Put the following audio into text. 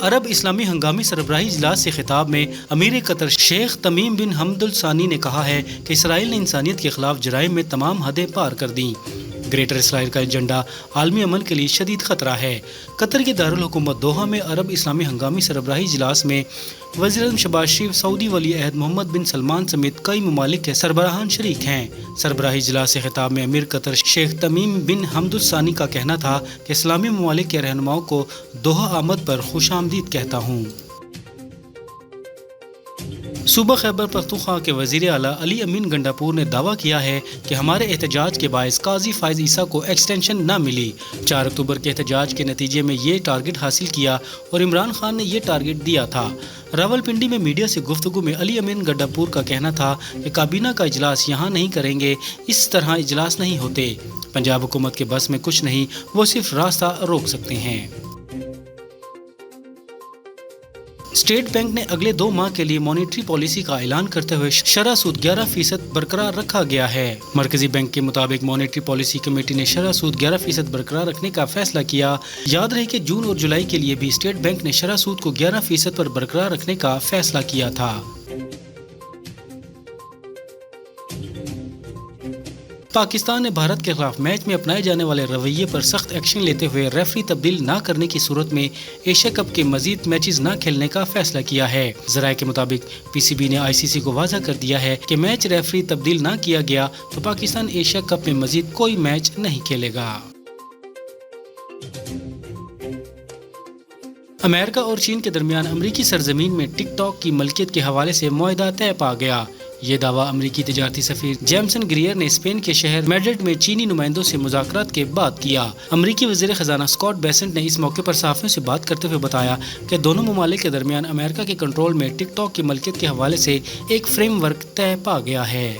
عرب اسلامی ہنگامی سربراہی اجلاس سے خطاب میں امیر قطر شیخ تمیم بن حمد الثانی نے کہا ہے کہ اسرائیل نے انسانیت کے خلاف جرائم میں تمام حدیں پار کر دیں۔ گریٹر اسرائیل کا ایجنڈا عالمی امن کے لیے شدید خطرہ ہے۔ قطر کے دارالحکومت دوحہ میں عرب اسلامی ہنگامی سربراہی اجلاس میں وزیر اعظم شہباز شریف، سعودی ولی عہد محمد بن سلمان سمیت کئی ممالک کے سربراہان شریک ہیں۔ سربراہی اجلاس سے خطاب میں امیر قطر شیخ تمیم بن حمد الثانی کا کہنا تھا کہ اسلامی ممالک کے رہنماؤں کو دوحہ آمد پر خوش آمدید کہتا ہوں۔ صوبہ خیبر پختونخوا کے وزیر اعلیٰ علی امین گنڈاپور نے دعویٰ کیا ہے کہ ہمارے احتجاج کے باعث قاضی فائز عیسیٰ کو ایکسٹینشن نہ ملی۔ 4 اکتوبر کے احتجاج کے نتیجے میں یہ ٹارگٹ حاصل کیا اور عمران خان نے یہ ٹارگٹ دیا تھا۔ راولپنڈی میں میڈیا سے گفتگو میں علی امین گنڈاپور کا کہنا تھا کہ کابینہ کا اجلاس یہاں نہیں کریں گے، اس طرح اجلاس نہیں ہوتے۔ پنجاب حکومت کے بس میں کچھ نہیں، وہ صرف راستہ روک سکتے ہیں۔ اسٹیٹ بینک نے اگلے 2 ماہ کے لیے مانیٹری پالیسی کا اعلان کرتے ہوئے شرح سود 11% برقرار رکھا گیا ہے۔ مرکزی بینک کے مطابق مانیٹری پالیسی کمیٹی نے شرح سود 11% برقرار رکھنے کا فیصلہ کیا۔ یاد رہے کہ جون اور جولائی کے لیے بھی اسٹیٹ بینک نے شرح سود کو 11% پر برقرار رکھنے کا فیصلہ کیا تھا۔ پاکستان نے بھارت کے خلاف میچ میں اپنائے جانے والے رویے پر سخت ایکشن لیتے ہوئے ریفری تبدیل نہ کرنے کی صورت میں ایشیا کپ کے مزید میچز نہ کھیلنے کا فیصلہ کیا ہے۔ ذرائع کے مطابق پی سی بی نے آئی سی سی کو واضح کر دیا ہے کہ میچ ریفری تبدیل نہ کیا گیا تو پاکستان ایشیا کپ میں مزید کوئی میچ نہیں کھیلے گا۔ امریکہ اور چین کے درمیان امریکی سرزمین میں ٹک ٹاک کی ملکیت کے حوالے سے معاہدہ طے پا گیا۔ یہ دعویٰ امریکی تجارتی سفیر جیمسن گریئر نے اسپین کے شہر میڈرڈ میں چینی نمائندوں سے مذاکرات کے بعد کیا۔ امریکی وزیر خزانہ اسکاٹ بیسنٹ نے اس موقع پر صحافیوں سے بات کرتے ہوئے بتایا کہ دونوں ممالک کے درمیان امریکہ کے کنٹرول میں ٹک ٹاک کی ملکیت کے حوالے سے ایک فریم ورک طے پا گیا ہے۔